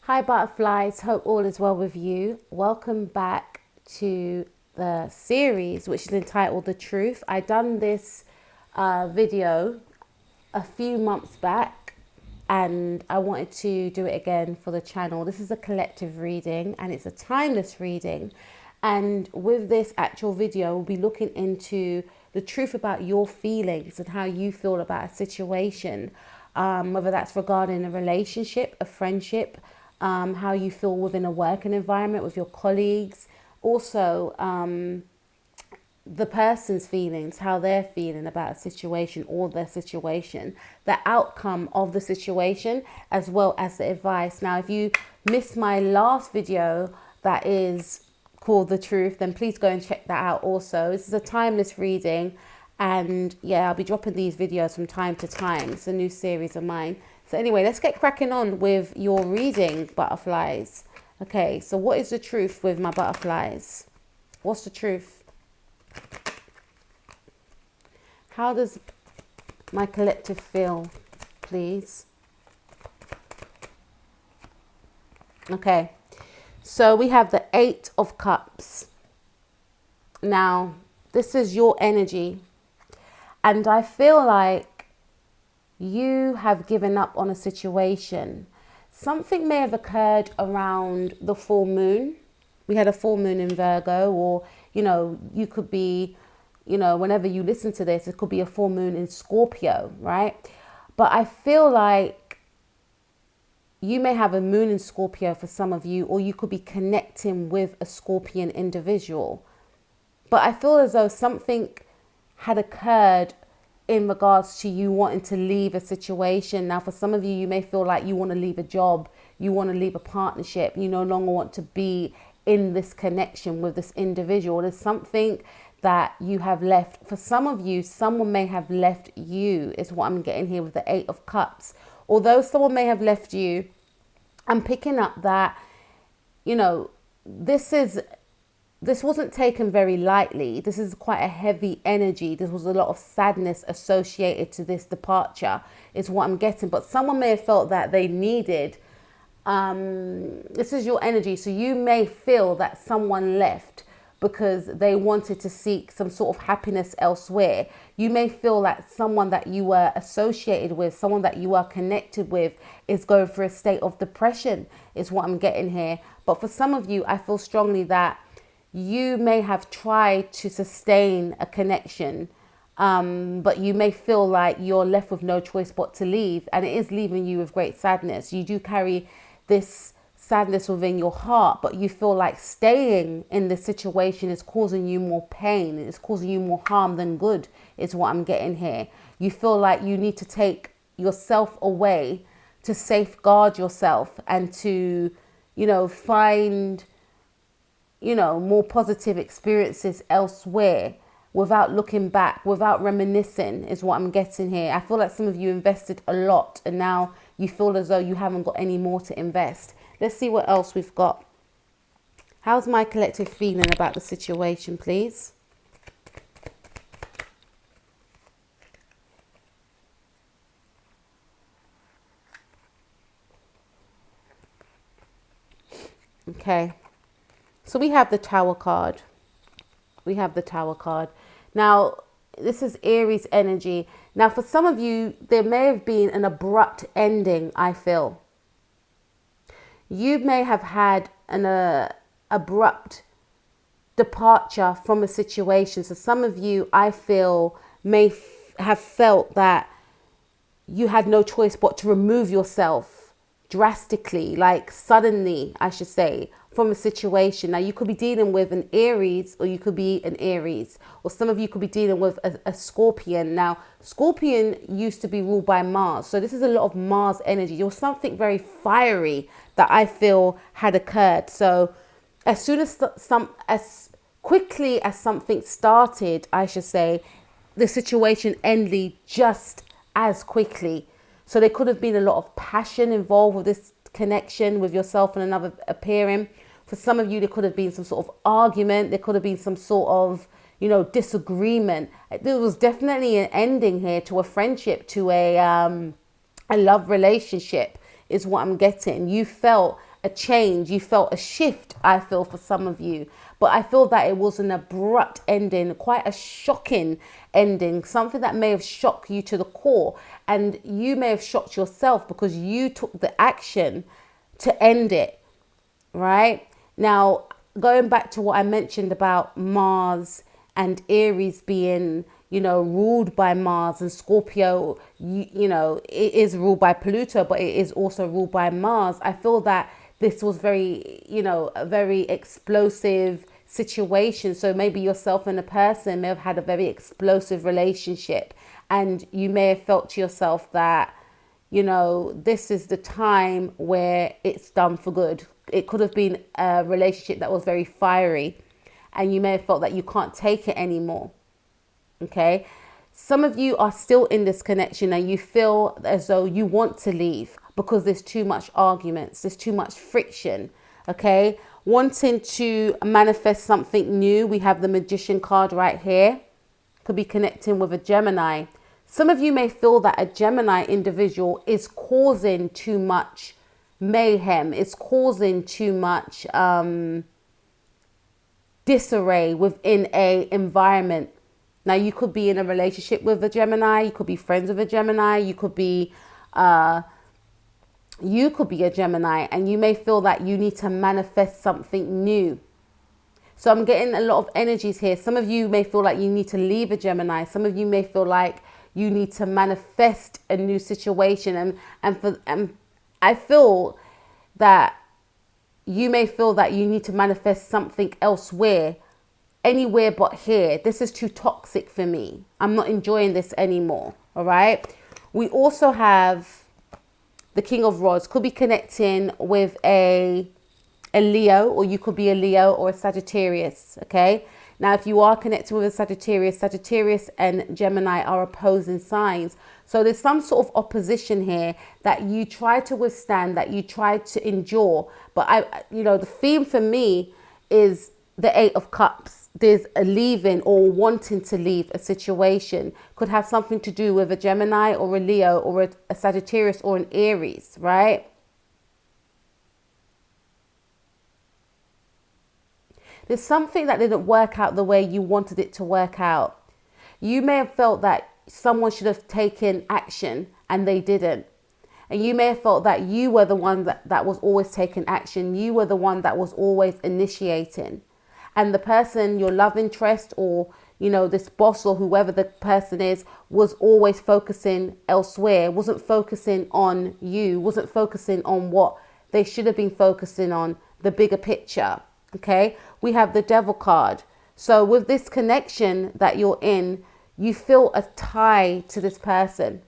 Hi butterflies, hope all is well with you. Welcome back to the series which is entitled The Truth. I done this video a few months back and I wanted to do it again for the channel. This is a collective reading and it's a timeless reading. And with this actual video, we'll be looking into the truth about your feelings and how you feel about a situation, whether that's regarding a relationship, a friendship, how you feel within a working environment with your colleagues. Also, the person's feelings, how they're feeling about a situation or their situation, the outcome of the situation, as well as the advice. Now, if you missed my last video that is called The Truth, then please go and check that out also. This is a timeless reading. And yeah, I'll be dropping these videos from time to time. It's a new series of mine. So anyway, let's get cracking on with your reading, butterflies. Okay, so what is the truth with my butterflies? What's the truth? How does my collective feel, please? Okay, so we have the Eight of Cups. Now, this is your energy. And I feel like you have given up on a situation. Something may have occurred around the full moon. We had a full moon in Virgo, or, you could be, whenever you listen to this, it could be a full moon in Scorpio, right? But I feel like you may have a moon in Scorpio for some of you, or you could be connecting with a Scorpion individual. But I feel as though something had occurred in regards to you wanting to leave a situation. Now, for some of you, you may feel like you want to leave a job, you want to leave a partnership, you no longer want to be in this connection with this individual. There's something that you have left. For some of you, someone may have left you, is what I'm getting here with the Eight of Cups. Although someone may have left you, I'm picking up that, this wasn't taken very lightly. This is quite a heavy energy. There was a lot of sadness associated to this departure, is what I'm getting. But someone may have felt that they needed, this is your energy. So you may feel that someone left because they wanted to seek some sort of happiness elsewhere. You may feel that someone that you were associated with, someone that you are connected with, is going through a state of depression, is what I'm getting here. But for some of you, I feel strongly that you may have tried to sustain a connection, but you may feel like you're left with no choice but to leave, and it is leaving you with great sadness. You do carry this sadness within your heart, but you feel like staying in this situation is causing you more pain, it's causing you more harm than good, is what I'm getting here. You feel like you need to take yourself away to safeguard yourself and to, find more positive experiences elsewhere without looking back, without reminiscing, is what I'm getting here. I feel like some of you invested a lot and now you feel as though you haven't got any more to invest. Let's see what else we've got. How's my collective feeling about the situation, please? Okay. So we have the Tower card. We have the Tower card. Now, this is Aries energy. Now, for some of you, there may have been an abrupt ending, I feel. You may have had an abrupt departure from a situation. So some of you, I feel, may have felt that you had no choice but to remove yourself drastically, like suddenly, I should say, from a situation. Now, you could be dealing with an Aries, or you could be an Aries, or some of you could be dealing with a Scorpion. Now, Scorpion used to be ruled by Mars, so this is a lot of Mars energy. There was something very fiery that I feel had occurred. So as soon as as quickly as something started, I should say, the situation ended just as quickly. So there could have been a lot of passion involved with this connection with yourself and another appearing. For some of you, there could have been some sort of argument. There could have been some sort of, disagreement. There was definitely an ending here to a friendship, to a love relationship, is what I'm getting. You felt a change. You felt a shift, I feel, for some of you. But I feel that it was an abrupt ending, quite a shocking ending, something that may have shocked you to the core. And you may have shocked yourself because you took the action to end it, right? Now, going back to what I mentioned about Mars and Aries being, ruled by Mars, and Scorpio, it is ruled by Pluto, but it is also ruled by Mars. I feel that this was very, a very explosive situation. So maybe yourself and a person may have had a very explosive relationship, and you may have felt to yourself that, this is the time where it's done for good. It could have been a relationship that was very fiery, and you may have felt that you can't take it anymore. Okay. Some of you are still in this connection and you feel as though you want to leave because there's too much arguments, there's too much friction. Okay. Wanting to manifest something new. We have the Magician card right here. Could be connecting with a Gemini. Some of you may feel that a Gemini individual is causing too much mayhem. It's causing too much disarray within a environment. Now, you could be in a relationship with a Gemini. You could be friends with a Gemini. You could be a Gemini, and you may feel that you need to manifest something new. So I'm getting a lot of energies here. Some of you may feel like you need to leave a Gemini. Some of you may feel like you need to manifest a new situation. And I feel that you may feel that you need to manifest something elsewhere, anywhere but here. This is too toxic for me. I'm not enjoying this anymore. All right. We also have the King of Rods. Could be connecting with a Leo, or you could be a Leo or a Sagittarius. Okay. Now, if you are connected with a Sagittarius and Gemini are opposing signs. So there's some sort of opposition here that you try to withstand, that you try to endure. But the theme for me is the Eight of Cups. There's a leaving or wanting to leave a situation. Could have something to do with a Gemini or a Leo or a Sagittarius or an Aries, right? There's something that didn't work out the way you wanted it to work out. You may have felt that someone should have taken action and they didn't. And you may have felt that you were the one that was always taking action. You were the one that was always initiating. And the person, your love interest, or, this boss or whoever the person is, was always focusing elsewhere, wasn't focusing on you, wasn't focusing on what they should have been focusing on, the bigger picture. Okay, we have the Devil card. So with this connection that you're in, you feel a tie to this person.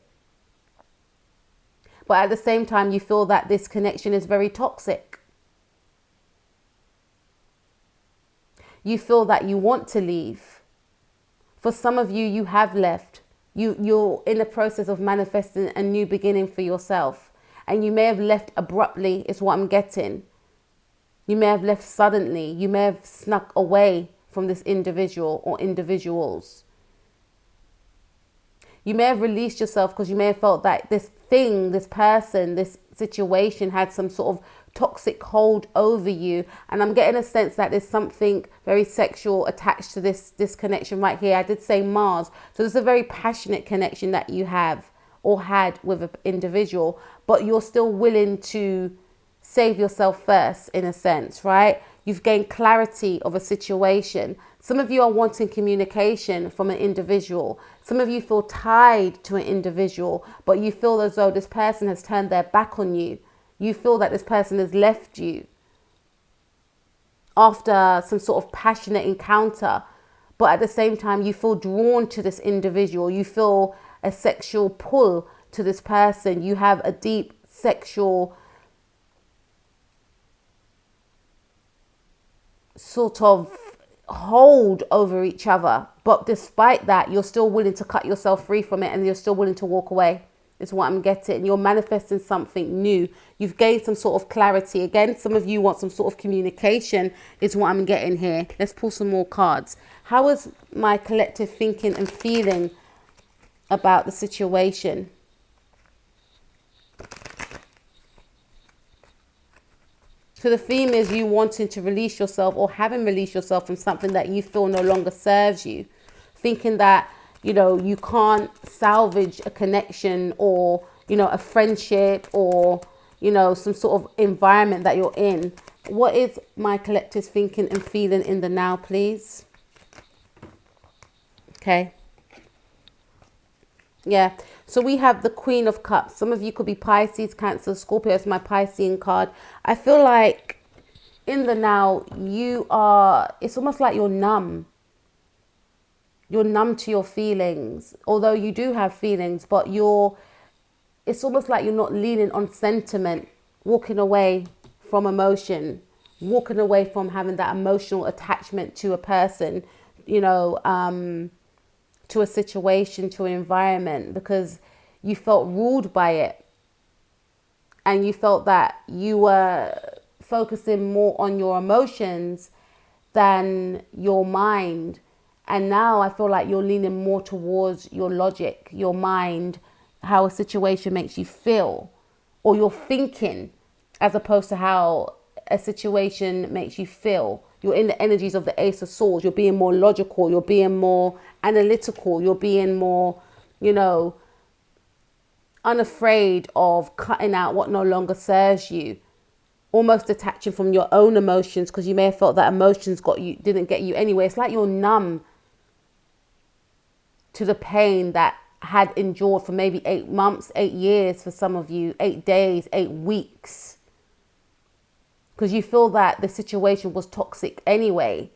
But at the same time, you feel that this connection is very toxic. You feel that you want to leave. For some of you, you have left. You're in the process of manifesting a new beginning for yourself. And you may have left abruptly, is what I'm getting. You may have left suddenly. You may have snuck away from this individual or individuals. You may have released yourself because you may have felt that this thing, this person, this situation had some sort of toxic hold over you. And I'm getting a sense that there's something very sexual attached to this connection right here. I did say Mars. So there's a very passionate connection that you have or had with an individual, but you're still willing to save yourself first, in a sense, right? You've gained clarity of a situation. Some of you are wanting communication from an individual. Some of you feel tied to an individual, but you feel as though this person has turned their back on you. You feel that this person has left you after some sort of passionate encounter. But at the same time, you feel drawn to this individual. You feel a sexual pull to this person. You have a deep sexual sort of hold over each other, but despite that, you're still willing to cut yourself free from it, and you're still willing to walk away, is what I'm getting. You're manifesting something new. You've gained some sort of clarity. Again, some of you want some sort of communication, is what I'm getting here. Let's pull some more cards. How is my collective thinking and feeling about the situation? So the theme is you wanting to release yourself or having released yourself from something that you feel no longer serves you. Thinking that, you can't salvage a connection or, a friendship or, some sort of environment that you're in. What is my collective thinking and feeling in the now, please? Okay. Yeah. So we have the Queen of Cups. Some of you could be Pisces, Cancer, Scorpio. It's my Piscean card. I feel like in the now, it's almost like you're numb. You're numb to your feelings. Although you do have feelings, but it's almost like you're not leaning on sentiment, walking away from emotion, walking away from having that emotional attachment to a person, to a situation, to an environment, because you felt ruled by it. And you felt that you were focusing more on your emotions than your mind. And now I feel like you're leaning more towards your logic, your mind, how a situation makes you feel, or your thinking, as opposed to how a situation makes you feel. You're in the energies of the Ace of Swords. You're being more logical. You're being more analytical. You're being more, unafraid of cutting out what no longer serves you. Almost detaching from your own emotions, because you may have felt that emotions didn't get you anywhere. It's like you're numb to the pain that had endured for maybe 8 months, 8 years for some of you, 8 days, 8 weeks. Because you feel that the situation was toxic anyway.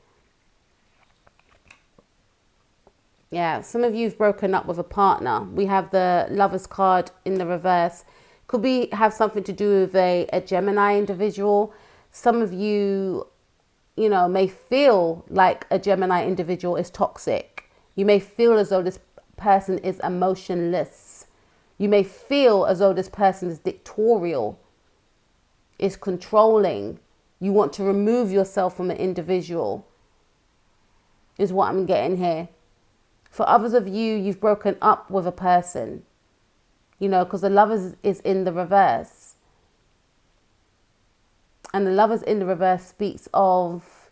Yeah, some of you have broken up with a partner. We have the Lovers card in the reverse. Could have something to do with a Gemini individual. Some of you, may feel like a Gemini individual is toxic. You may feel as though this person is emotionless. You may feel as though this person is dictatorial, is controlling. You want to remove yourself from an individual, is what I'm getting here. For others of you, you've broken up with a person, because the Lovers is in the reverse. And the Lovers in the reverse speaks of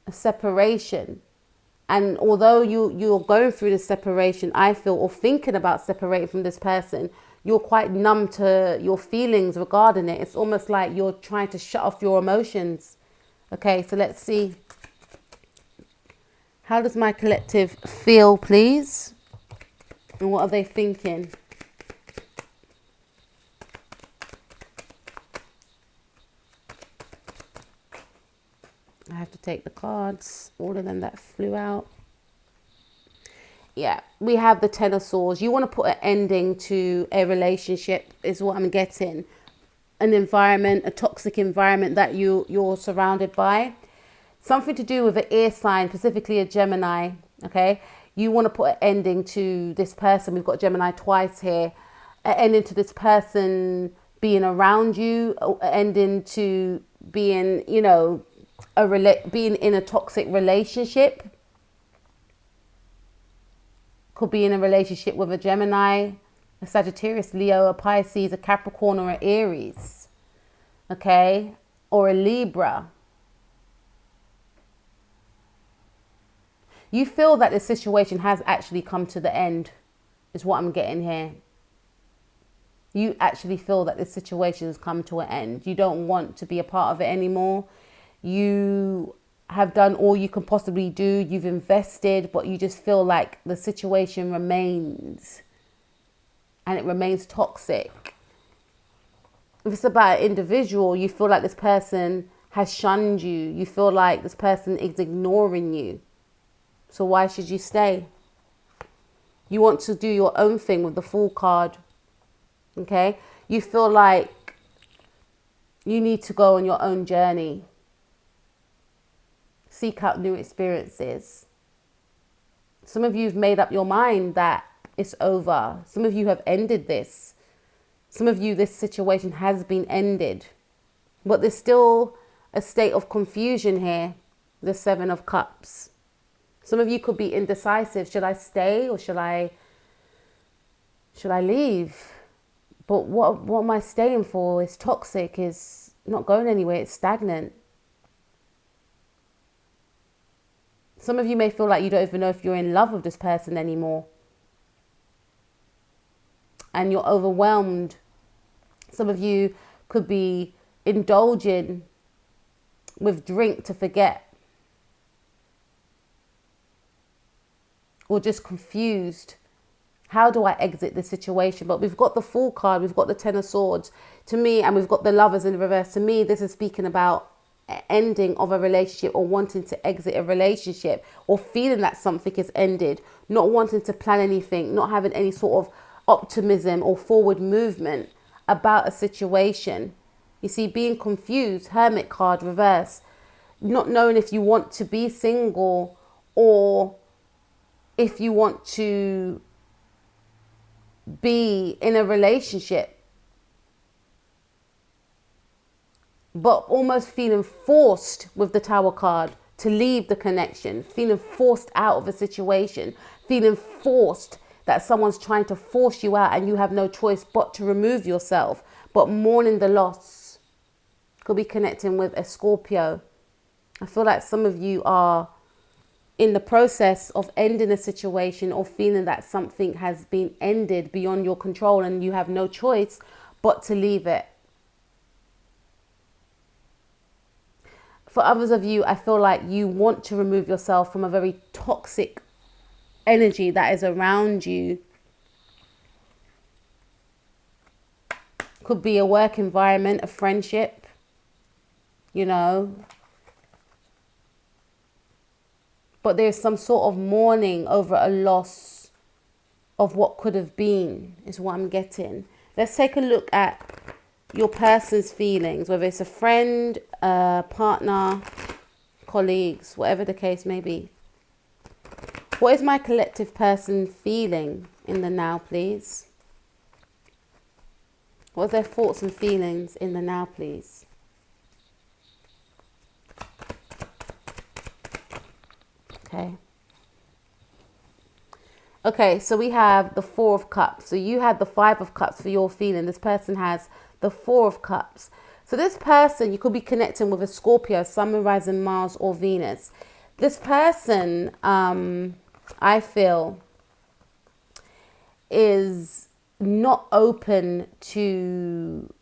a separation. And although you're going through this separation, I feel, or thinking about separating from this person, you're quite numb to your feelings regarding it. It's almost like you're trying to shut off your emotions. Okay, so let's see. How does my collective feel, please? And what are they thinking? I have to take the cards, all of them that flew out. Yeah, we have the Ten of Swords. You want to put an ending to a relationship, is what I'm getting. An environment, a toxic environment that you're surrounded by. Something to do with an air sign, specifically a Gemini, okay? You want to put an ending to this person. We've got Gemini twice here. An ending to this person being around you, an ending to being, being in a toxic relationship. Could be in a relationship with a Gemini, a Sagittarius, Leo, a Pisces, a Capricorn, or an Aries. Okay? Or a Libra. You feel that this situation has actually come to the end, is what I'm getting here. You actually feel that this situation has come to an end. You don't want to be a part of it anymore. You have done all you can possibly do. You've invested, but you just feel like the situation remains, and it remains toxic. If it's about an individual, you feel like this person has shunned you. You feel like this person is ignoring you. So why should you stay? You want to do your own thing with the Fool card. Okay? You feel like you need to go on your own journey. Seek out new experiences. Some of you have made up your mind that it's over. Some of you have ended this. Some of you, this situation has been ended. But there's still a state of confusion here. The Seven of Cups. Some of you could be indecisive. Should I stay or should I leave? But what am I staying for? Is toxic, is not going anywhere. It's stagnant. Some of you may feel like you don't even know if you're in love with this person anymore. And you're overwhelmed. Some of you could be indulging with drink to forget. Or just confused. How do I exit this situation? But we've got the Fool card. We've got the Ten of Swords. To me, and we've got the Lovers in the reverse. To me, this is speaking about ending of a relationship, or wanting to exit a relationship, or feeling that something is ended, not wanting to plan anything, not having any sort of optimism or forward movement about a situation. You see, being confused, Hermit card reverse, not knowing if you want to be single or if you want to be in a relationship, but almost feeling forced with the Tower card to leave the connection, feeling forced out of a situation, feeling forced that someone's trying to force you out and you have no choice but to remove yourself, but mourning the loss. Could be connecting with a Scorpio. I feel like some of you are in the process of ending a situation, or feeling that something has been ended beyond your control and you have no choice but to leave it. For others of you, I feel like you want to remove yourself from a very toxic energy that is around you. Could be a work environment, a friendship, you know. But there's some sort of mourning over a loss of what could have been, is what I'm getting. Let's take a look at your person's feelings, whether it's a friend, a partner, colleagues, whatever the case may be. What is my collective person feeling in the now, please? What are their thoughts and feelings in the now, please? Okay, so we have the Four of Cups. So you had the Five of Cups for your feeling. This person has the Four of Cups. So this person, you could be connecting with a Scorpio, Sun, Moon, Rising, Mars, or Venus. This person, I feel, is not open to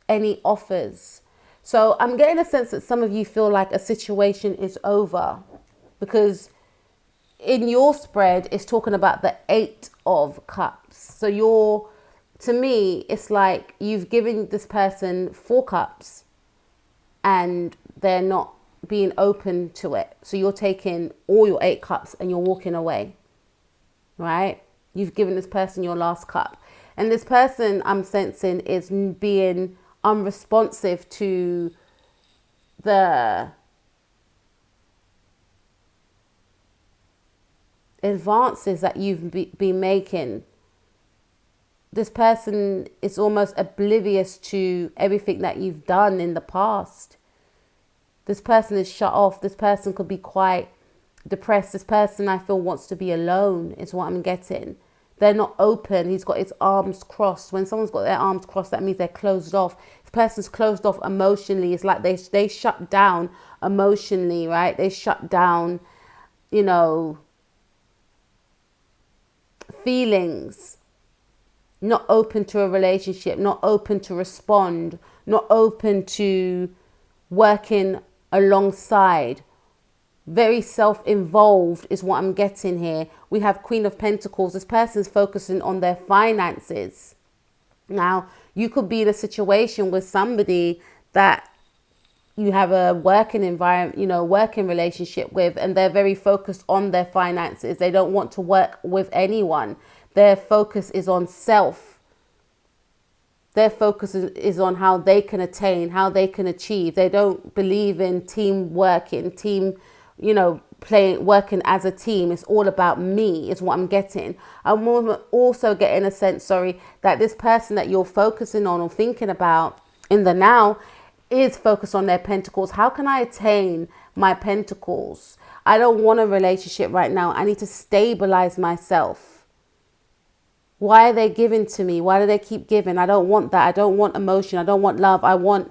any offers. So I'm getting a sense that some of you feel like a situation is over, because in your spread, it's talking about the Eight of Cups. So to me, it's like you've given this person 4 cups and they're not being open to it. So you're taking all your 8 cups and you're walking away, right? You've given this person your last cup. And this person, I'm sensing, is being unresponsive to the advances that you've been making. This person is almost oblivious to everything that you've done in the past. This person is shut off. This person could be quite depressed. This person, I feel, wants to be alone, is what I'm getting. They're not open. He's got his arms crossed. When someone's got their arms crossed, that means they're closed off. This person's closed off emotionally. It's like they shut down emotionally, right? They shut down, you know, feelings. Not open to a relationship, not open to respond, not open to working alongside. Very self-involved is what I'm getting here. We have Queen of Pentacles. This person's focusing on their finances. Now, you could be in a situation with somebody that you have a working environment, you know, working relationship with, and they're very focused on their finances. They don't want to work with anyone. Their focus is on self. Their focus is on how they can attain, how they can achieve. They don't believe in teamwork, in team, you know, working as a team. It's all about me, is what I'm getting. I'm also getting a sense, that this person that you're focusing on or thinking about in the now is focused on their pentacles. How can I attain my pentacles? I don't want a relationship right now. I need to stabilize myself. Why are they giving to me? Why do they keep giving? I don't want that. I don't want emotion. I don't want love. I want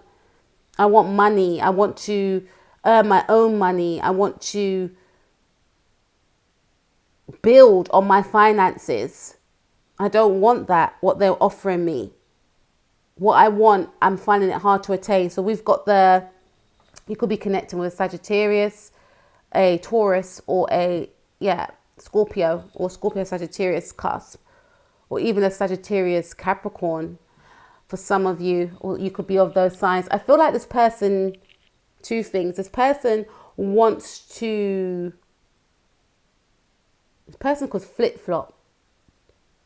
money. I want to earn my own money. I want to build on my finances. I don't want that, what they're offering me. What I want, I'm finding it hard to attain. So we've got you could be connecting with a Sagittarius, a Taurus, or Scorpio, or Scorpio Sagittarius cusp, or even a Sagittarius Capricorn for some of you, or you could be of those signs. I feel like this person, two things. This person could flip-flop.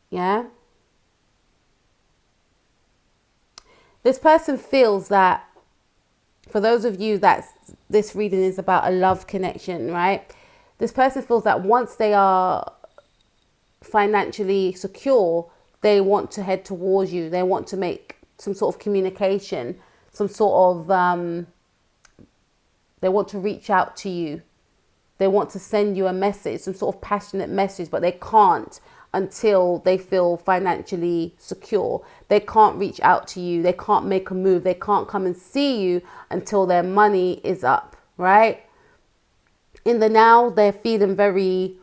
Yeah. This person feels that, for those of you that this reading is about a love connection, right? This person feels that once they are financially secure, they want to head towards you. They want to make some sort of communication, some sort of, they want to reach out to you. They want to send you a message, some sort of passionate message, but they can't until they feel financially secure. They can't reach out to you. They can't make a move. They can't come and see you until their money is up, right? In the now, they're feeling very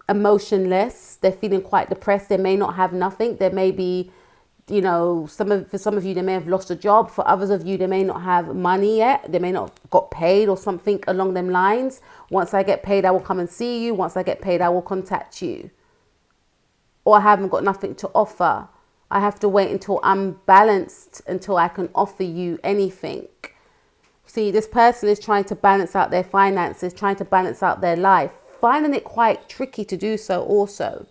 emotionless. They're feeling quite depressed. They may not have nothing. There may be, for some of you, they may have lost a job. For others of you, they may not have money yet. They may not have got paid or something along them lines. Once I get paid, I will come and see you. Once I get paid, I will contact you. Or I haven't got nothing to offer. I have to wait until I'm balanced until I can offer you anything. See, this person is trying to balance out their finances, trying to balance out their life, finding it quite tricky to do so also.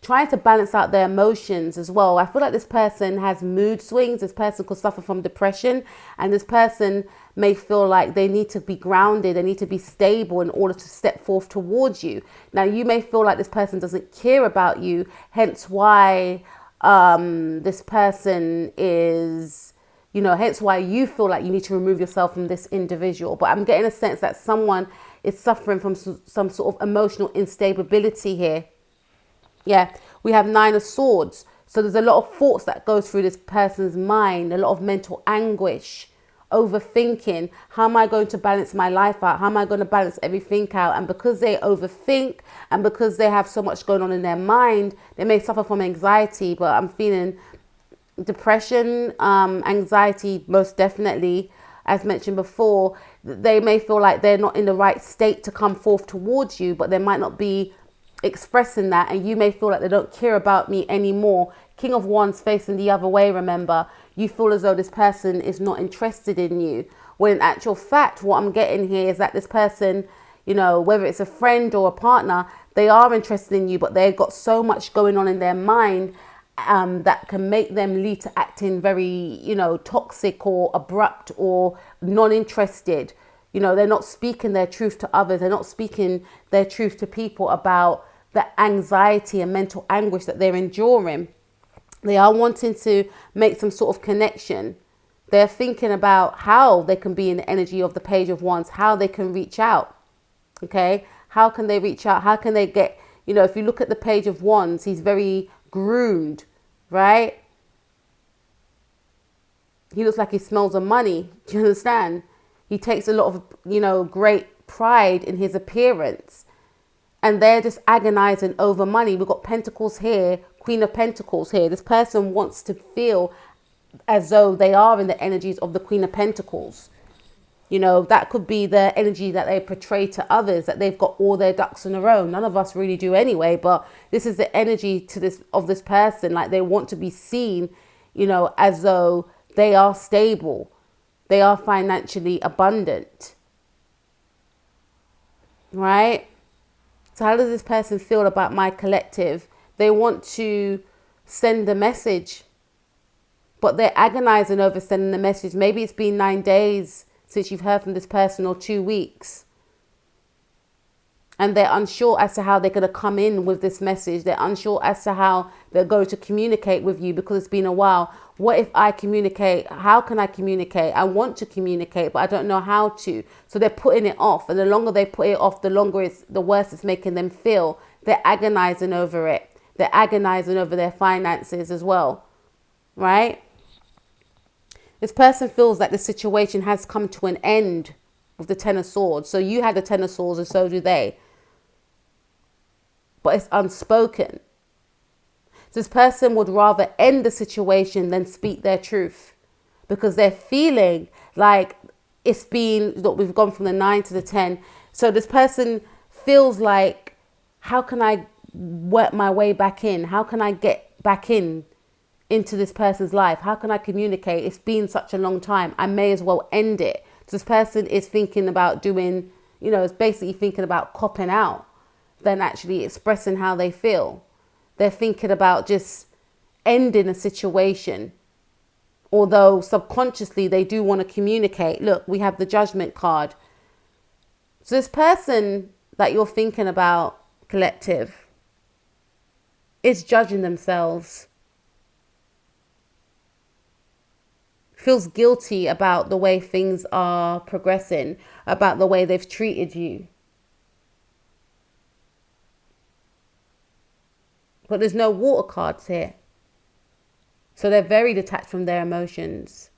Trying to balance out their emotions as well. I feel like this person has mood swings. This person could suffer from depression, and this person may feel like they need to be grounded. They need to be stable in order to step forth towards you. Now, you may feel like this person doesn't care about you, hence why this person is, hence why you feel like you need to remove yourself from this individual. But I'm getting a sense that someone is suffering from some sort of emotional instability here. Yeah, we have 9 of Swords. So there's a lot of thoughts that go through this person's mind, a lot of mental anguish, overthinking. How am I going to balance my life out? How am I going to balance everything out? And because they overthink and because they have so much going on in their mind, they may suffer from anxiety. But I'm feeling depression, anxiety, most definitely. As mentioned before, they may feel like they're not in the right state to come forth towards you, but they might not be expressing that, and you may feel like they don't care about me anymore. King of Wands facing the other way, remember. You feel as though this person is not interested in you, when in actual fact what I'm getting here is that this person, whether it's a friend or a partner, they are interested in you, but they've got so much going on in their mind that can make them lead to acting very, toxic or abrupt or non-interested. They're not speaking their truth to others. They're not speaking their truth to people about the anxiety and mental anguish that they're enduring. They are wanting to make some sort of connection. They're thinking about how they can be in the energy of the Page of Wands, how they can reach out. Okay? How can they reach out? How can they get, if you look at the Page of Wands, he's very groomed, right? He looks like he smells of money. Do you understand? He takes a lot of, great pride in his appearance. And they're just agonizing over money. We've got Pentacles here, Queen of Pentacles here. This person wants to feel as though they are in the energies of the Queen of Pentacles. That could be the energy that they portray to others, that they've got all their ducks in a row. None of us really do anyway, but this is the energy of this person. Like they want to be seen, as though they are stable. They are financially abundant, right? So how does this person feel about my collective? They want to send a message, but they're agonizing over sending the message. Maybe it's been 9 days since you've heard from this person, or 2 weeks. And they're unsure as to how they're going to come in with this message. They're unsure as to how they're going to communicate with you because it's been a while. What if I communicate? How can I communicate? I want to communicate, but I don't know how to. So they're putting it off. And the longer they put it off, the worse it's making them feel. They're agonizing over it. They're agonizing over their finances as well, right? This person feels that the situation has come to an end with the Ten of Swords. So you had the Ten of Swords and so do they. But it's unspoken. So this person would rather end the situation than speak their truth, because they're feeling like it's been, look, we've gone from the 9 to the 10. So this person feels like, how can I work my way back in? How can I get back into this person's life? How can I communicate? It's been such a long time. I may as well end it. So this person is thinking about doing, it's basically thinking about copping out than actually expressing how they feel. They're thinking about just ending a situation. Although subconsciously they do want to communicate. Look, we have the Judgment card. So this person that you're thinking about, collective, is judging themselves. Feels guilty about the way things are progressing, about the way they've treated you. But there's no water cards here. So they're very detached from their emotions.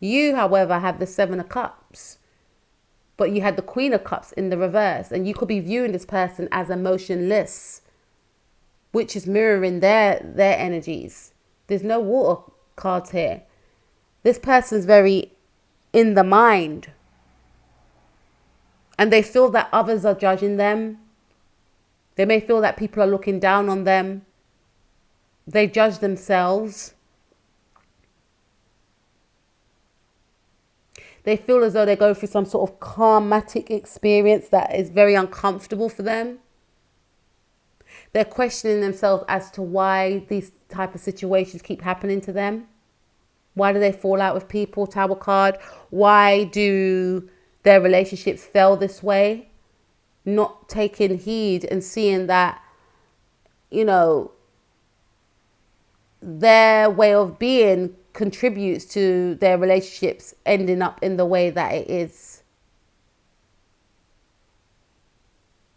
You, however, have the 7 of Cups. But you had the Queen of Cups in the reverse. And you could be viewing this person as emotionless, which is mirroring their energies. There's no water cards here. This person's very in the mind. And they feel that others are judging them. They may feel that people are looking down on them. They judge themselves. They feel as though they go through some sort of karmatic experience that is very uncomfortable for them. They're questioning themselves as to why these type of situations keep happening to them. Why do they fall out with people? Tower card. Why do their relationships fail this way? Not taking heed and seeing that, their way of being contributes to their relationships ending up in the way that it is.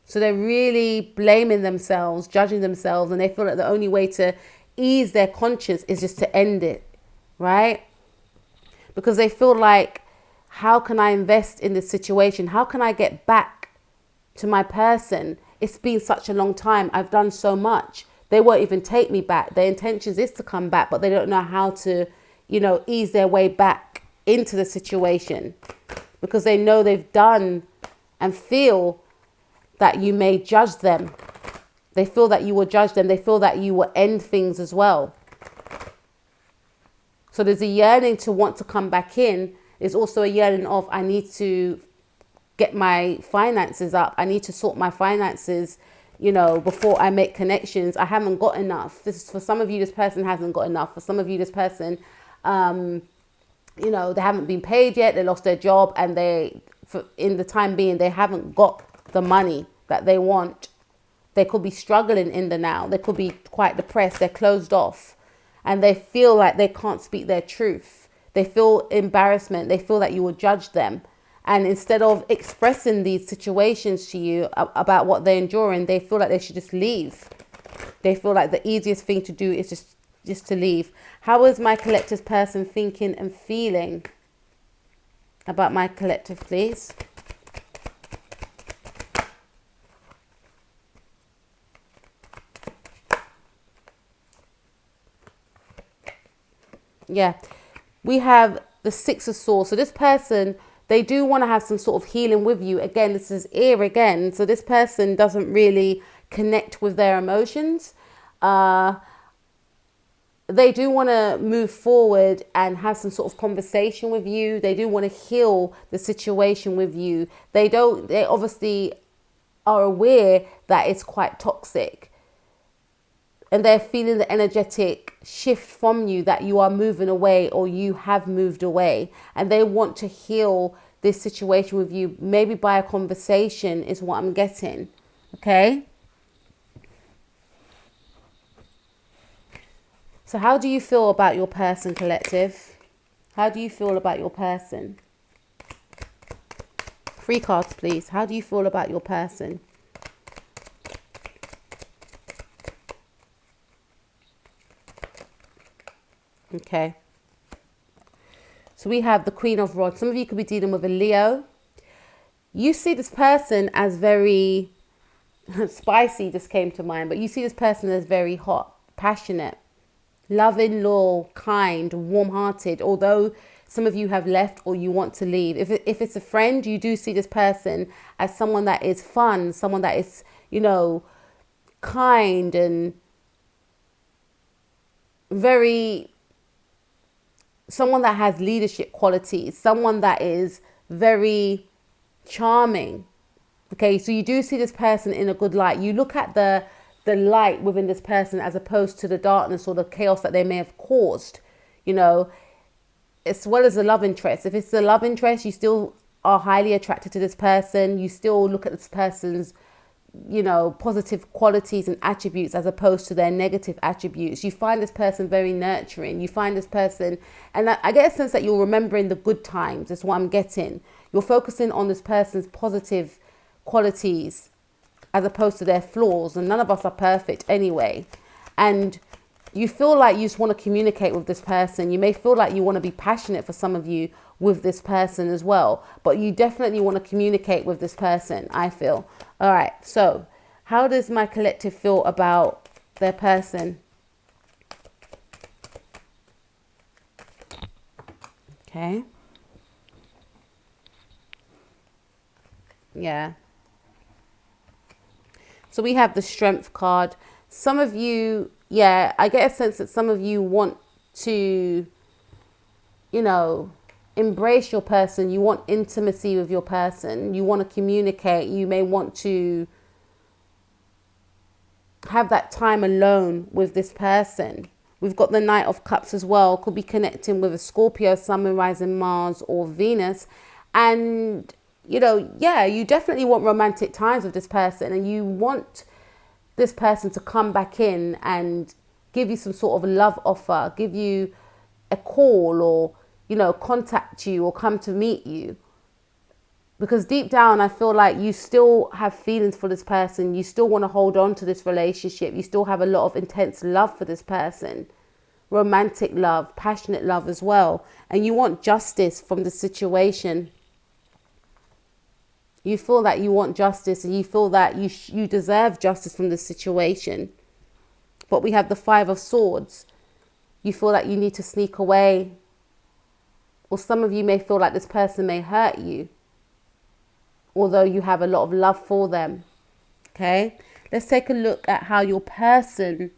So they're really blaming themselves, judging themselves, and they feel like the only way to ease their conscience is just to end it, right? Because they feel like, how can I invest in this situation? How can I get back to my person? It's been such a long time. I've done so much. They won't even take me back. Their intentions is to come back, but they don't know how to, ease their way back into the situation, because they know they've done and feel that you may judge them. They feel that you will judge them. They feel that you will end things as well. So there's a yearning to want to come back in. There's also a yearning of, I need to get my finances up. I need to sort my finances, before I make connections. I haven't got enough. This is for some of you, this person hasn't got enough. For some of you, this person, they haven't been paid yet. They lost their job, and in the time being, they haven't got the money that they want. They could be struggling in the now. They could be quite depressed. They're closed off, and they feel like they can't speak their truth. They feel embarrassment. They feel that you will judge them. And instead of expressing these situations to you about what they're enduring, they feel like they should just leave. They feel like the easiest thing to do is just to leave. How is my collective person thinking and feeling about my collective, please? Yeah, we have the 6 of Swords. So this person, they do want to have some sort of healing with you. Again, this is air again. So this person doesn't really connect with their emotions. They do want to move forward and have some sort of conversation with you. They do want to heal the situation with you. They obviously are aware that it's quite toxic. And they're feeling the energetic shift from you, that you are moving away or you have moved away. And they want to heal this situation with you, maybe by a conversation is what I'm getting. Okay? So how do you feel about your person, collective? How do you feel about your person? 3 cards, please. How do you feel about your person? Okay. So we have the Queen of Rods. Some of you could be dealing with a Leo. You see this person as very spicy, just came to mind, but you see this person as very hot, passionate, loving, loyal, kind, warm-hearted. Although some of you have left or you want to leave. If it's a friend, you do see this person as someone that is fun, someone that is, you know, kind and someone that has leadership qualities, someone that is very charming. Okay, so you do see this person in a good light. You look at the light within this person as opposed to the darkness or the chaos that they may have caused, you know, as well as the love interest. If it's the love interest, you still are highly attracted to this person. You still look at this person's, you know, positive qualities and attributes as opposed to their negative attributes. You find this person very nurturing. You find this person, and I get a sense that you're remembering the good times. That's what I'm getting. You're focusing on this person's positive qualities as opposed to their flaws, and none of us are perfect anyway. And you feel like you just want to communicate with this person. You may feel like you want to be passionate, for some of you, with this person as well, but you definitely want to communicate with this person, I feel. All right, so how does my collective feel about their person? Okay. Yeah. So we have the Strength card. Some of you, yeah, I get a sense that some of you want to, you know, embrace your person. You want intimacy with your person. You want to communicate. You may want to have that time alone with this person. We've got the Knight of Cups as well. Could be connecting with a Scorpio, Sun, Moon, Rising, Mars or Venus. And, you know, yeah, you definitely want romantic times with this person, and you want this person to come back in and give you some sort of love offer, give you a call, or, you know, contact you or come to meet you. Because deep down, I feel like you still have feelings for this person. You still want to hold on to this relationship. You still have a lot of intense love for this person. Romantic love, passionate love as well. And you want justice from the situation. You feel that you want justice, and you feel that you deserve justice from this situation. But we have the Five of Swords. You feel like you need to sneak away. Or some of you may feel like this person may hurt you, although you have a lot of love for them. Okay, let's take a look at how your person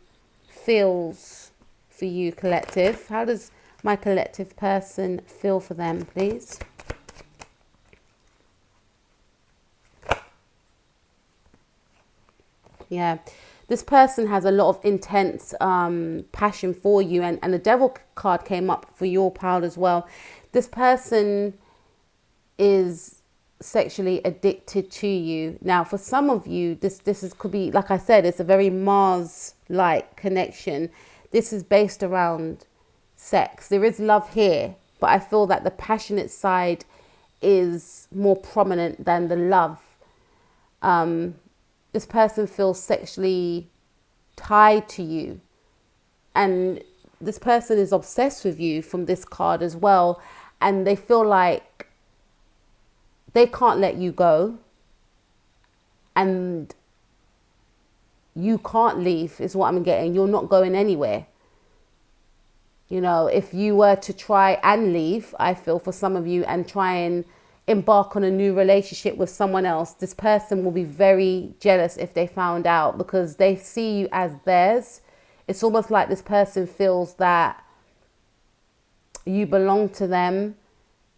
feels for you, collective. How does my collective person feel for them, please? Yeah, this person has a lot of intense passion for you, and the Devil card came up for your pile as well. This person is sexually addicted to you. Now, for some of you, this could be, like I said, it's a very Mars-like connection. This is based around sex. There is love here, but I feel that the passionate side is more prominent than the love. This person feels sexually tied to you, and this person is obsessed with you from this card as well, and they feel like they can't let you go, and you can't leave is what I'm getting. You're not going anywhere. You know, if you were to try and leave, I feel, for some of you, and try and embark on a new relationship with someone else, this person will be very jealous if they found out, because they see you as theirs. It's almost like this person feels that you belong to them.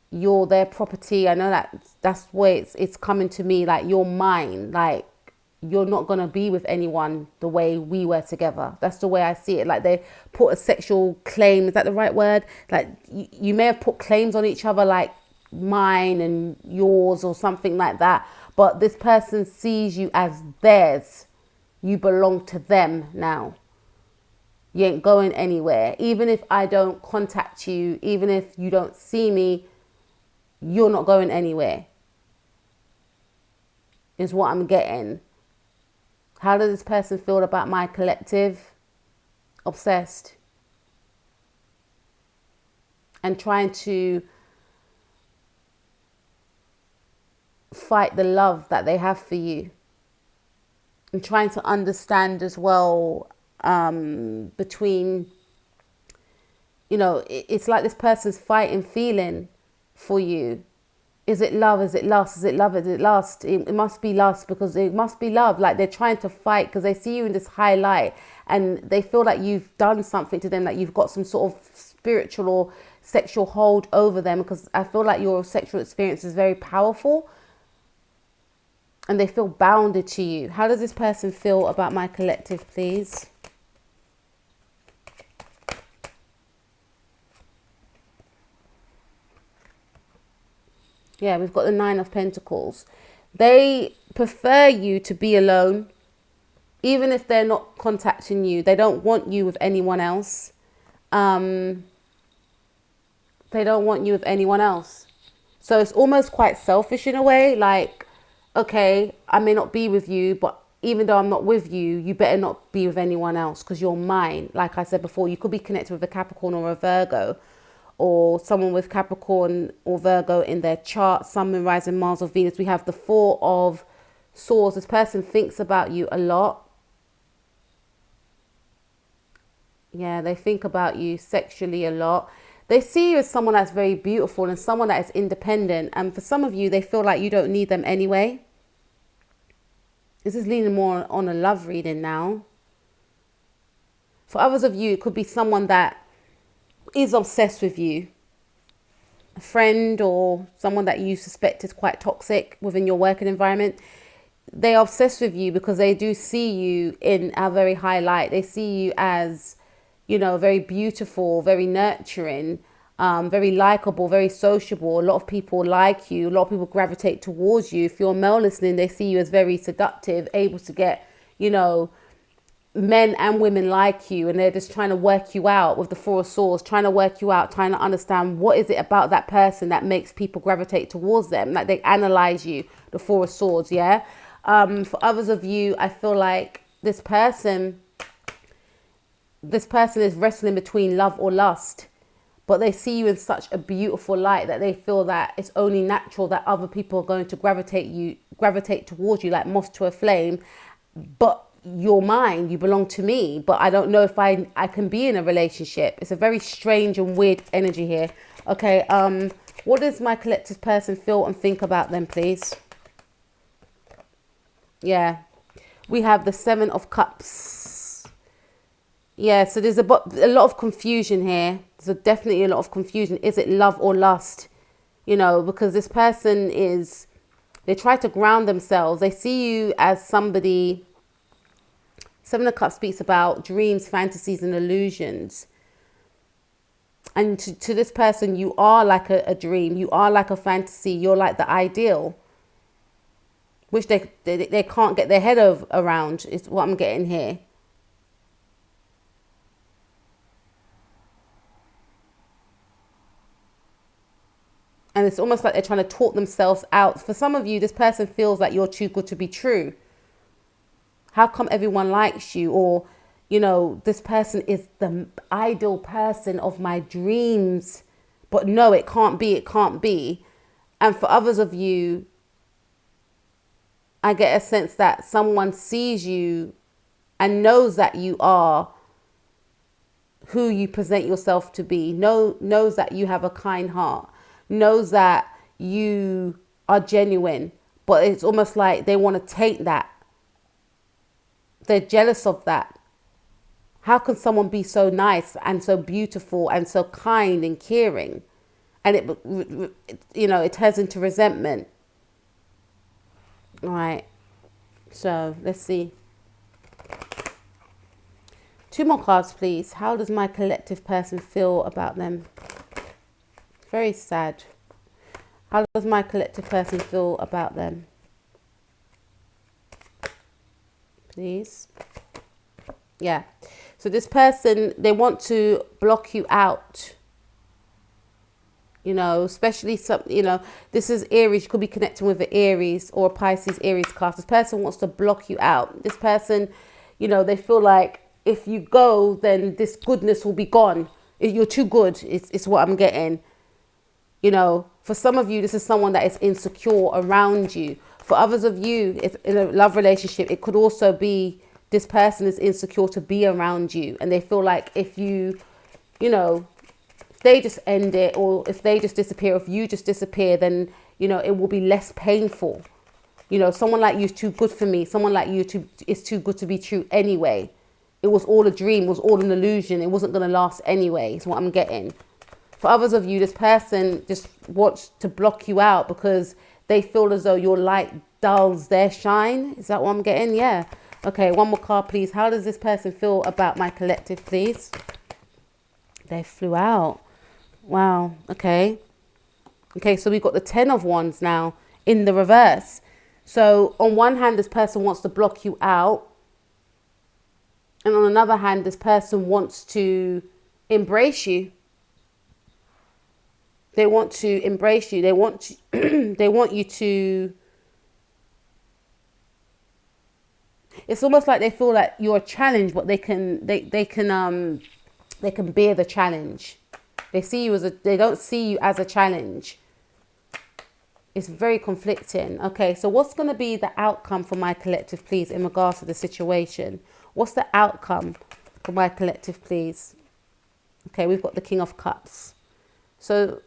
You're their property. I know that's the way it's coming to me, like you're mine. Like, you're not going to be with anyone the way we were together. That's the way I see it. Like, they put a sexual claim. Is that the right word? Like, you may have put claims on each other, like mine and yours or something like that, but this person sees you as theirs. You belong to them now. You ain't going anywhere. Even if I don't contact you, even if you don't see me, you're not going anywhere, is what I'm getting. How does this person feel about my collective? Obsessed. and trying to fight the love that they have for you, and trying to understand as well, between, it's like this person's fighting feeling for you. Is it love? Is it lust? Is it love? Is it lust? It must be lust, because it must be love. Like, they're trying to fight because they see you in this high light, and they feel like you've done something to them, like you've got some sort of spiritual or sexual hold over them, because I feel like your sexual experience is very powerful and they feel bounded to you. How does this person feel about my collective, please? Yeah, we've got the Nine of Pentacles. They prefer you to be alone, even if they're not contacting you. They don't want you with anyone else. They don't want you with anyone else. So it's almost quite selfish in a way. Like, okay, I may not be with you, but even though I'm not with you, you better not be with anyone else, because you're mine. Like I said before, you could be connected with a Capricorn or a Virgo, or someone with Capricorn or Virgo in their chart, Sun, Moon, Rising, Mars or Venus. We have the Four of Swords. This person thinks about you a lot. Yeah, they think about you sexually a lot. They see you as someone that's very beautiful and someone that is independent. And for some of you, they feel like you don't need them anyway. This is leaning more on a love reading now. For others of you, it could be someone that is obsessed with you. A friend or someone that you suspect is quite toxic within your working environment. They are obsessed with you because they do see you in a very high light. They see you as, very beautiful, very nurturing, very likable, very sociable. A lot of people like you. A lot of people gravitate towards you. If you're male listening, they see you as very seductive, able to get, men and women like you, and they're just trying to work you out with the Four of Swords, trying to work you out, trying to understand what is it about that person that makes people gravitate towards them. Like, they analyze you, the Four of Swords. Yeah. For others of you, I feel like this person is wrestling between love or lust, but they see you in such a beautiful light that they feel that it's only natural that other people are going to gravitate towards you like moths to a flame. But you're mine, you belong to me, but I don't know if I can be in a relationship. It's a very strange and weird energy here. Okay, what does my collective person feel and think about them, please? Yeah, we have the Seven of Cups. Yeah, so there's a lot of confusion here. There's definitely a lot of confusion. Is it love or lust? Because this person they try to ground themselves. They see you as somebody. Seven of Cups speaks about dreams, fantasies and illusions. And to this person, you are like a dream. You are like a fantasy. You're like the ideal, which they can't get their head around, is what I'm getting here. And it's almost like they're trying to talk themselves out. For some of you, this person feels like you're too good to be true. How come everyone likes you? Or, this person is the ideal person of my dreams. But no, it can't be. It can't be. And for others of you, I get a sense that someone sees you and knows that you are who you present yourself to be. Knows that you have a kind heart. Knows that you are genuine. But it's almost like they want to take that. They're jealous of that. How can someone be so nice and so beautiful and so kind and caring? And it turns into resentment. All right. So let's see. 2 more cards, please. How does my collective person feel about them? Very sad. How does my collective person feel about them? Please. Yeah. So this person, they want to block you out. Especially this is Aries. You could be connecting with an Aries or a Pisces Aries card. This person wants to block you out. This person, they feel like if you go, then this goodness will be gone. You're too good. It's what I'm getting. You know, for some of you, this is someone that is insecure around you. For others of you, if in a love relationship, it could also be this person is insecure to be around you. And they feel like if you, you know, if they just end it, or if they just disappear, if you just disappear, then, you know, it will be less painful. You know, someone like you is too good for me. Someone like you is too good to be true anyway. It was all a dream, it was all an illusion. It wasn't going to last anyway, is what I'm getting. For others of you, this person just wants to block you out because they feel as though your light dulls their shine. Is that what I'm getting? Yeah. Okay, one more card, please. How does this person feel about my collective, please? They flew out. Wow. Okay. Okay, so we've got the 10 of Wands now in the reverse. So on one hand, this person wants to block you out. And on another hand, this person wants to embrace you. They want to embrace you. They want to, they want you to. It's almost like they feel like you're a challenge, but they can bear the challenge. They see you as they don't see you as a challenge. It's very conflicting. Okay, so what's going to be the outcome for my collective, please, in regards to the situation? What's the outcome for my collective, please? Okay, we've got the King of Cups. So,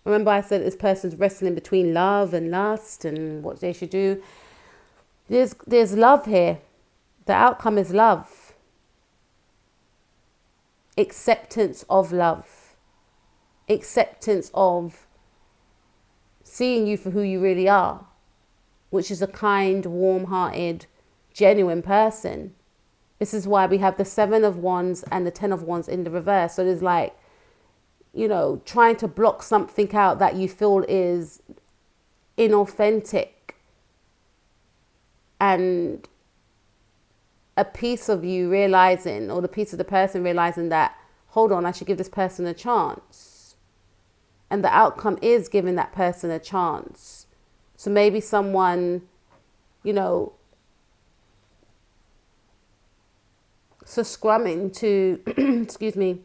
remember I said this person's wrestling between love and lust and what they should do. There's love here. The outcome is love. Acceptance of love. Acceptance of seeing you for who you really are, which is a kind, warm-hearted, genuine person. This is why we have the 7 of Wands and the 10 of Wands in the reverse. So there's like, you know, trying to block something out that you feel is inauthentic. And a piece of you realizing, or the piece of the person realizing that, hold on, I should give this person a chance. And the outcome is giving that person a chance. So maybe someone, you know, so scrumming to, excuse me,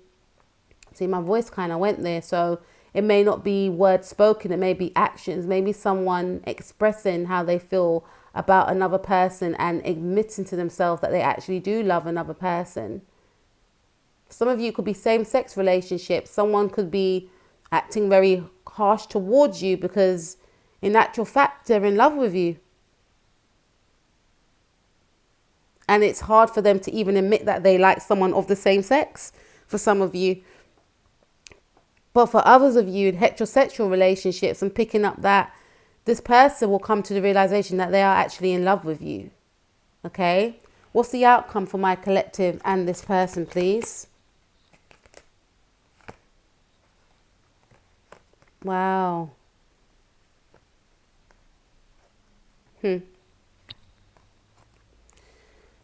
see, my voice kind of went there. So it may not be words spoken, it may be actions. Maybe someone expressing how they feel about another person and admitting to themselves that they actually do love another person. Some of you could be same-sex relationships. Someone could be acting very harsh towards you because in actual fact, they're in love with you. And it's hard for them to even admit that they like someone of the same sex, for some of you. But for others of you in heterosexual relationships, I'm picking up that this person will come to the realization that they are actually in love with you. Okay? What's the outcome for my collective and this person, please? Wow.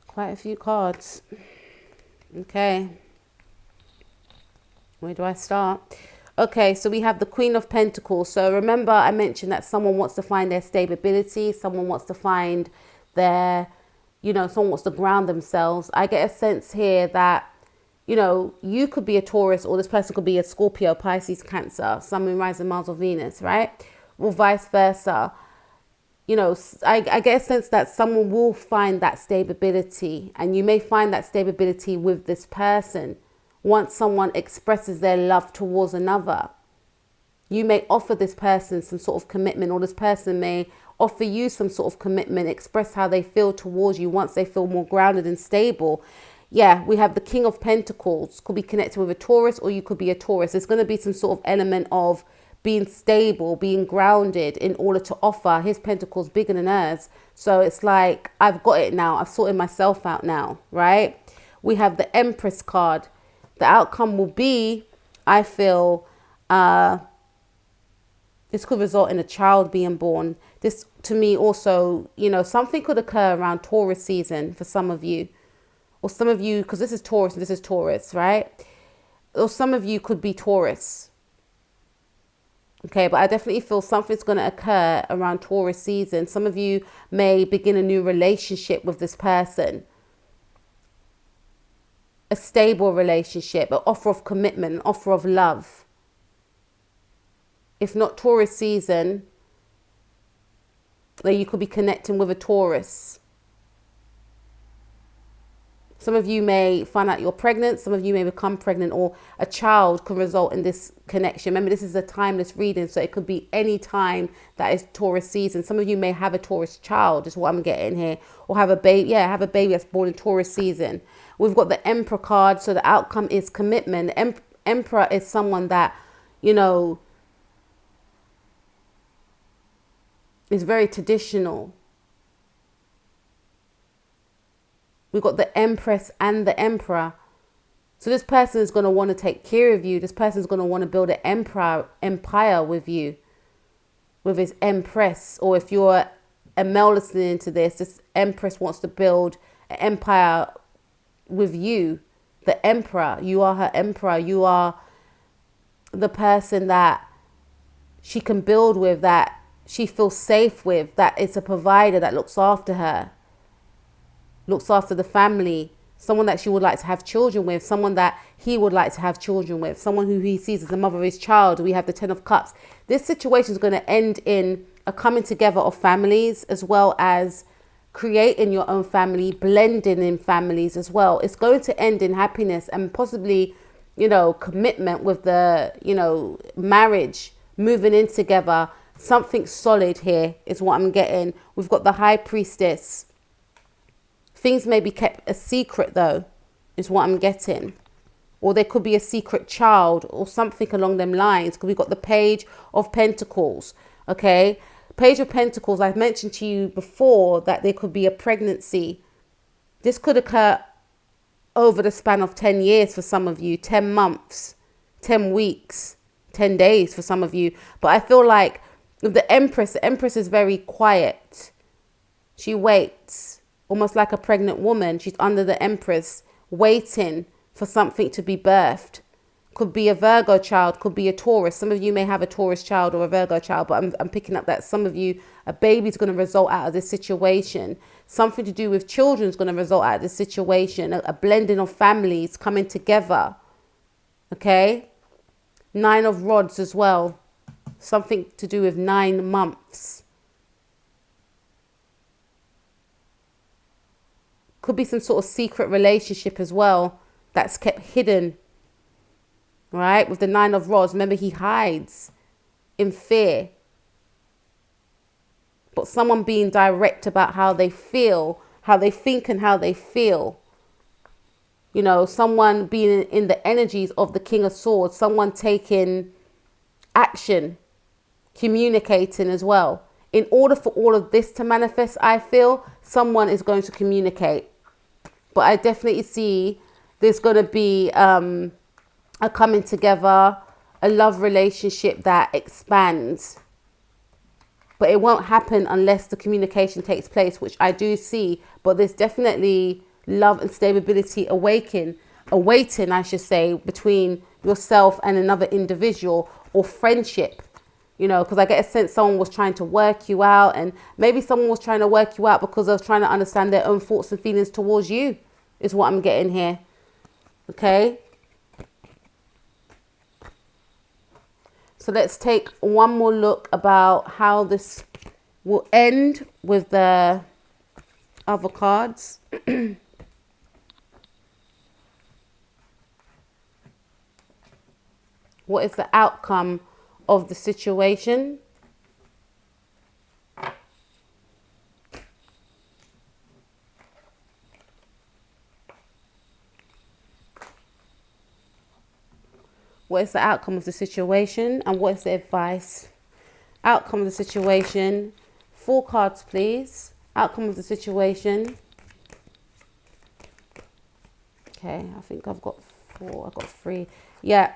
Quite a few cards. Okay. Where do I start? Okay, so we have the Queen of Pentacles. So remember I mentioned that someone wants to find their stability. Someone wants to find their, you know, someone wants to ground themselves. I get a sense here that, you know, you could be a Taurus or this person could be a Scorpio, Pisces, Cancer, Sun, Moon, Rising, Mars or Venus, right? Or vice versa. You know, I get a sense that someone will find that stability, and you may find that stability with this person. Once someone expresses their love towards another, you may offer this person some sort of commitment, or this person may offer you some sort of commitment, express how they feel towards you once they feel more grounded and stable. Yeah, we have the King of Pentacles. Could be connected with a Taurus, or you could be a Taurus. There's going to be some sort of element of being stable, being grounded in order to offer. His pentacles bigger than hers. So it's like, I've got it now. I've sorted myself out now, right? We have the Empress card. The outcome will be, I feel, this could result in a child being born. This, to me, also, you know, something could occur around Taurus season for some of you. Or some of you, because this is Taurus and this is Taurus, right? Or some of you could be Taurus. Okay, but I definitely feel something's going to occur around Taurus season. Some of you may begin a new relationship with this person. a stable relationship, an offer of commitment, an offer of love. If not Taurus season, then you could be connecting with a Taurus. Some of you may find out you're pregnant. Some of you may become pregnant, or a child can result in this connection. Remember, this is a timeless reading, so it could be any time that is Taurus season. Some of you may have a Taurus child, is what I'm getting here, or have a baby. Yeah, have a baby that's born in Taurus season. We've got the Emperor card, so the outcome is commitment. Emperor is someone that, you know, is very traditional. We've got the Empress and the Emperor. So this person is going to want to take care of you. This person is going to want to build an empire with you, with his Empress. Or if you're a male listening to this Empress wants to build an empire with you. The Emperor, you are her Emperor. You are the person that she can build with, that she feels safe with, that is a provider, that looks after her. Looks after the family, someone that she would like to have children with, someone that he would like to have children with, someone who he sees as the mother of his child. We have the Ten of Cups. This situation is going to end in a coming together of families, as well as creating your own family, blending in families as well. It's going to end in happiness and possibly, you know, commitment with the, you know, marriage, moving in together. Something solid here is what I'm getting. We've got the High Priestess. Things may be kept a secret, though, is what I'm getting. Or there could be a secret child or something along them lines. Because we've got the Page of Pentacles, okay? Page of Pentacles, I've mentioned to you before that there could be a pregnancy. This could occur over the span of 10 years for some of you, 10 months, 10 weeks, 10 days for some of you. But I feel like with the Empress is very quiet. She waits. Almost like a pregnant woman. She's under the Empress, waiting for something to be birthed. Could be a Virgo child, could be a Taurus. Some of you may have a Taurus child or a Virgo child, but I'm picking up that some of you, a baby's going to result out of this situation. Something to do with children is going to result out of this situation. A blending of families coming together. Okay? 9 of Rods as well. Something to do with 9 months. Could be some sort of secret relationship as well that's kept hidden, right? With the 9 of Rods, remember, he hides in fear. But someone being direct about how they feel, how they think and how they feel. You know, someone being in the energies of the King of Swords, someone taking action, communicating as well. In order for all of this to manifest, I feel someone is going to communicate. But I definitely see there's going to be a coming together, a love relationship that expands. But it won't happen unless the communication takes place, which I do see. But there's definitely love and stability awaiting, I should say, between yourself and another individual, or friendship. You know, because I get a sense someone was trying to work you out, and maybe someone was trying to work you out because they was trying to understand their own thoughts and feelings towards you, is what I'm getting here. Okay. So let's take one more look about how this will end with the other cards. What is the outcome of the situation? What is the outcome of the situation, and what is the advice? Outcome of the situation. 4 cards, please. Outcome of the situation. Okay, I think I've got 4. I've got 3. Yeah.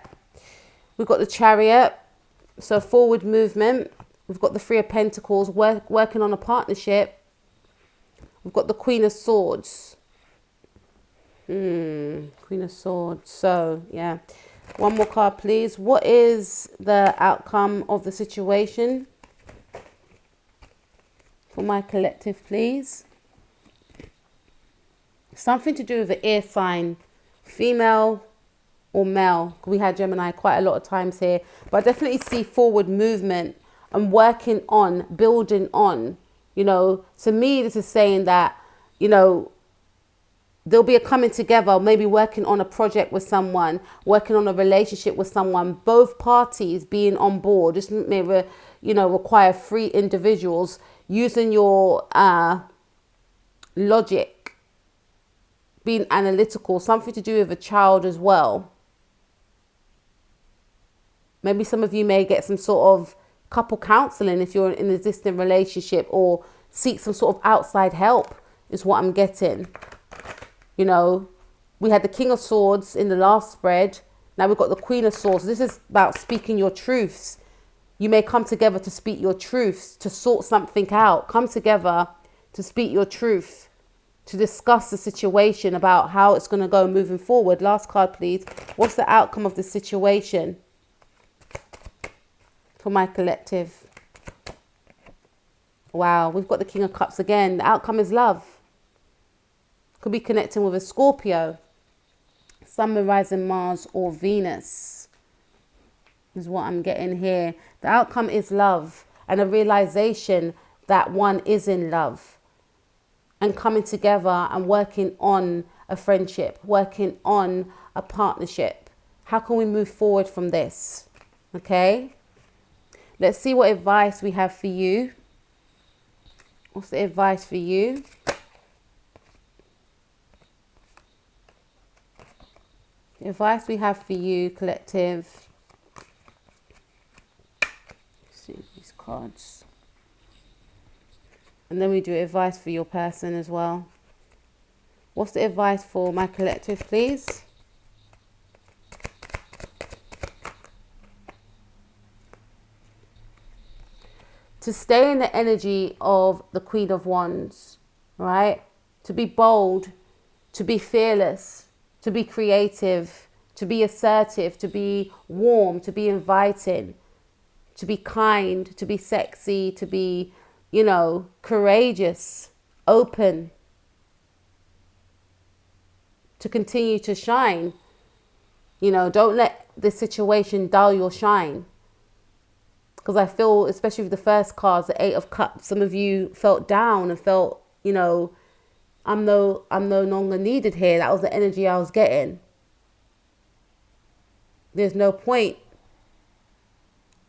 We've got the Chariot. So forward movement. We've got the 3 of Pentacles, working on a partnership. We've got the Queen of Swords. Queen of Swords. So, yeah. One more card, please. What is the outcome of the situation for my collective, please? Something to do with the air sign female or male. We had Gemini quite a lot of times here, but I definitely see forward movement and working on, building on. You know, to me, this is saying that, you know, there'll be a coming together, maybe working on a project with someone, working on a relationship with someone, both parties being on board. This may, require 3 individuals using your logic, being analytical, something to do with a child as well. Maybe some of you may get some sort of couple counseling if you're in an existing relationship, or seek some sort of outside help is what I'm getting. You know, we had the King of Swords in the last spread. Now we've got the Queen of Swords. This is about speaking your truths. You may come together to speak your truths, to sort something out. Come together to speak your truth, to discuss the situation about how it's going to go moving forward. Last card, please. What's the outcome of the situation for my collective? Wow, we've got the King of Cups again. The outcome is love. Could be connecting with a Scorpio, Sun, Moon, Rising, Mars, or Venus is what I'm getting here. The outcome is love and a realization that one is in love, and coming together and working on a friendship, working on a partnership. How can we move forward from this? Okay, let's see what advice we have for you. What's the advice for you? The advice we have for you, collective. Let's see these cards. And then we do advice for your person as well. What's the advice for my collective, please? To stay in the energy of the Queen of Wands, right? To be bold, to be fearless, to be creative, to be assertive, to be warm, to be inviting, to be kind, to be sexy, to be, you know, courageous, open, to continue to shine. You know, don't let this situation dull your shine. Because I feel, especially with the first cards, the 8 of Cups, some of you felt down and felt, you know, I'm no longer needed here. That was the energy I was getting. There's no point.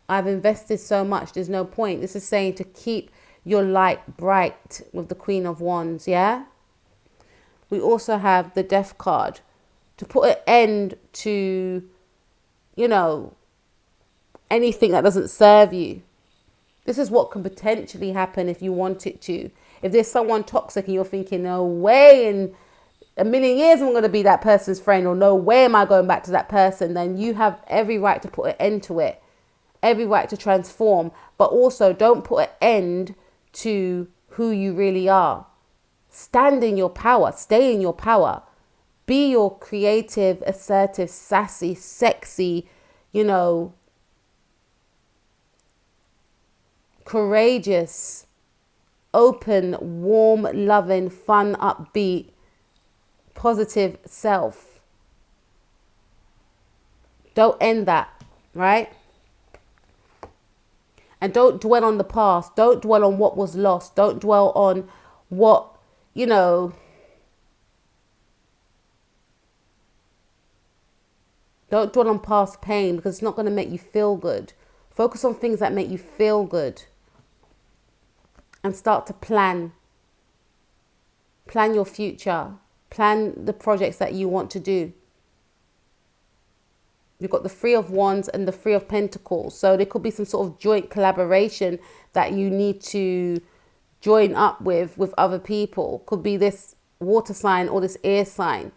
I've invested so much. There's no point. This is saying to keep your light bright with the Queen of Wands, yeah? We also have the Death card. To put an end to, you know, anything that doesn't serve you. This is what can potentially happen if you want it to. If there's someone toxic and you're thinking, no way in a million years I'm going to be that person's friend, or no way am I going back to that person, then you have every right to put an end to it. Every right to transform. But also don't put an end to who you really are. Stand in your power. Stay in your power. Be your creative, assertive, sassy, sexy, you know, courageous, open, warm, loving, fun, upbeat, positive self. Don't end that, right? And don't dwell on the past. Don't dwell on what was lost. Don't dwell on what, you know, don't dwell on past pain, because it's not going to make you feel good. Focus on things that make you feel good. And start to plan. Plan your future. Plan the projects that you want to do. You've got the 3 of Wands and the 3 of Pentacles. So there could be some sort of joint collaboration that you need to join up with other people. Could be this water sign or this air sign.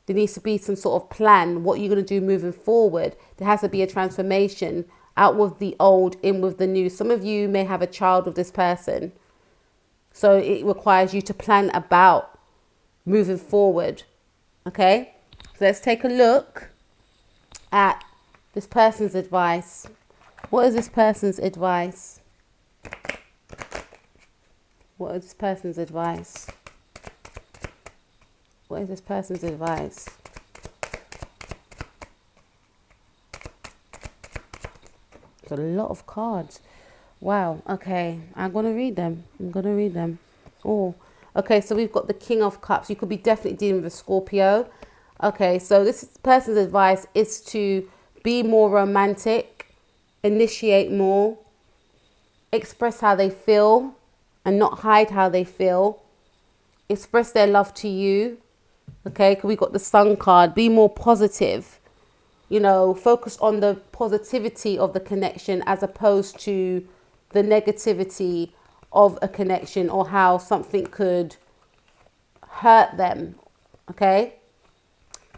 There needs to be some sort of plan. What you're going to do moving forward. There has to be a transformation. Out with the old, in with the new. Some of you may have a child with this person. So it requires you to plan about moving forward. Okay? So let's take a look at this person's advice. What is this person's advice? What is this person's advice? What is this person's advice? It's a lot of cards. Wow. Okay. I'm going to read them. Oh, okay. So we've got the King of Cups. You could be definitely dealing with a Scorpio. Okay. So this person's advice is to be more romantic, initiate more, express how they feel and not hide how they feel. Express their love to you. Okay. We got the Sun card. Be more positive. Focus on the positivity of the connection as opposed to the negativity of a connection or how something could hurt them. Okay.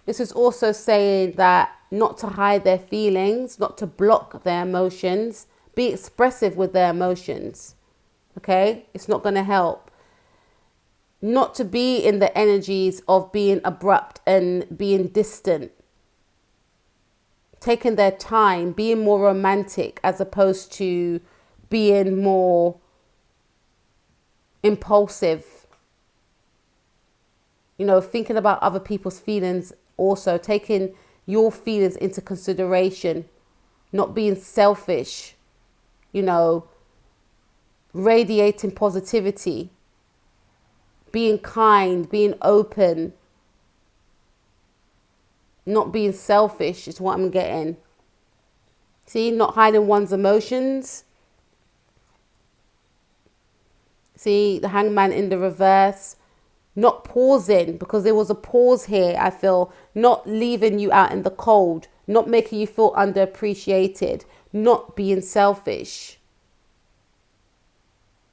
This is also saying that not to hide their feelings, not to block their emotions, be expressive with their emotions. Okay. It's not going to help. Not to be in the energies of being abrupt and being distant. Taking their time, being more romantic as opposed to being more impulsive. Thinking about other people's feelings, also taking your feelings into consideration, not being selfish, radiating positivity, being kind, being open, not being selfish is what I'm getting. See, not hiding one's emotions. See, the Hangman in the reverse. Not pausing, because there was a pause here, I feel. Not leaving you out in the cold. Not making you feel underappreciated. Not being selfish.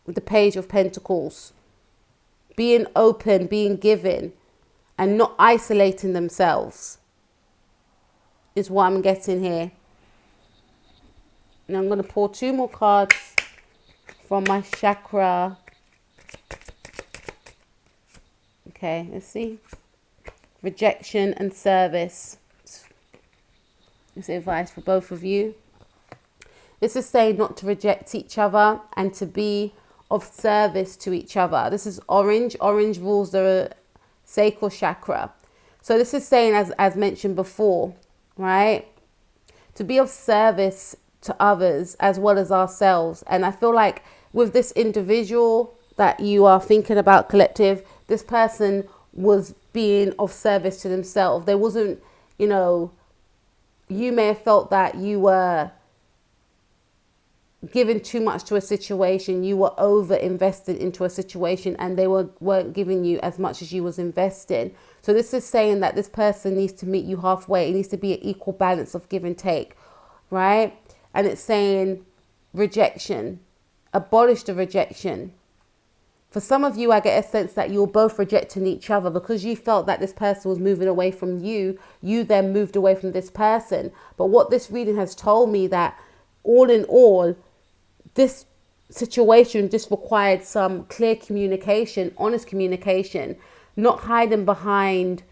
With the Page of Pentacles. Being open, being giving. And not isolating themselves. Is what I'm getting here. Now I'm going to pull 2 more cards from my chakra. Okay, let's see. Rejection and service. This is advice for both of you. This is saying not to reject each other and to be of service to each other. This is orange. Orange rules the sacral chakra. So this is saying, as mentioned before, right? To be of service to others as well as ourselves. And I feel like with this individual that you are thinking about, collective, this person was being of service to themselves. There wasn't, you may have felt that you were giving too much to a situation. You were over invested into a situation and they weren't giving you as much as you was invested. So this is saying that this person needs to meet you halfway. It needs to be an equal balance of give and take, right? And it's saying rejection. Abolish the rejection. For some of you, I get a sense that you're both rejecting each other because you felt that this person was moving away from you. You then moved away from this person. But what this reading has told me that all in all, this situation just required some clear communication, honest communication, not hiding behind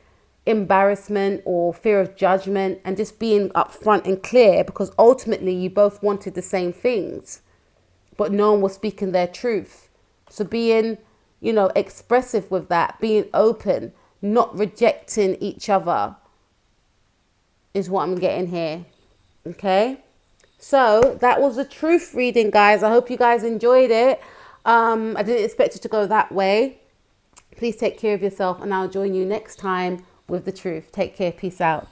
embarrassment or fear of judgment, and just being upfront and clear, because ultimately you both wanted the same things, but no one was speaking their truth. So being, expressive with that, being open, not rejecting each other is what I'm getting here. Okay. So that was the truth reading, guys. I hope you guys enjoyed it. I didn't expect it to go that way. Please take care of yourself and I'll join you next time with the truth. Take care. Peace out.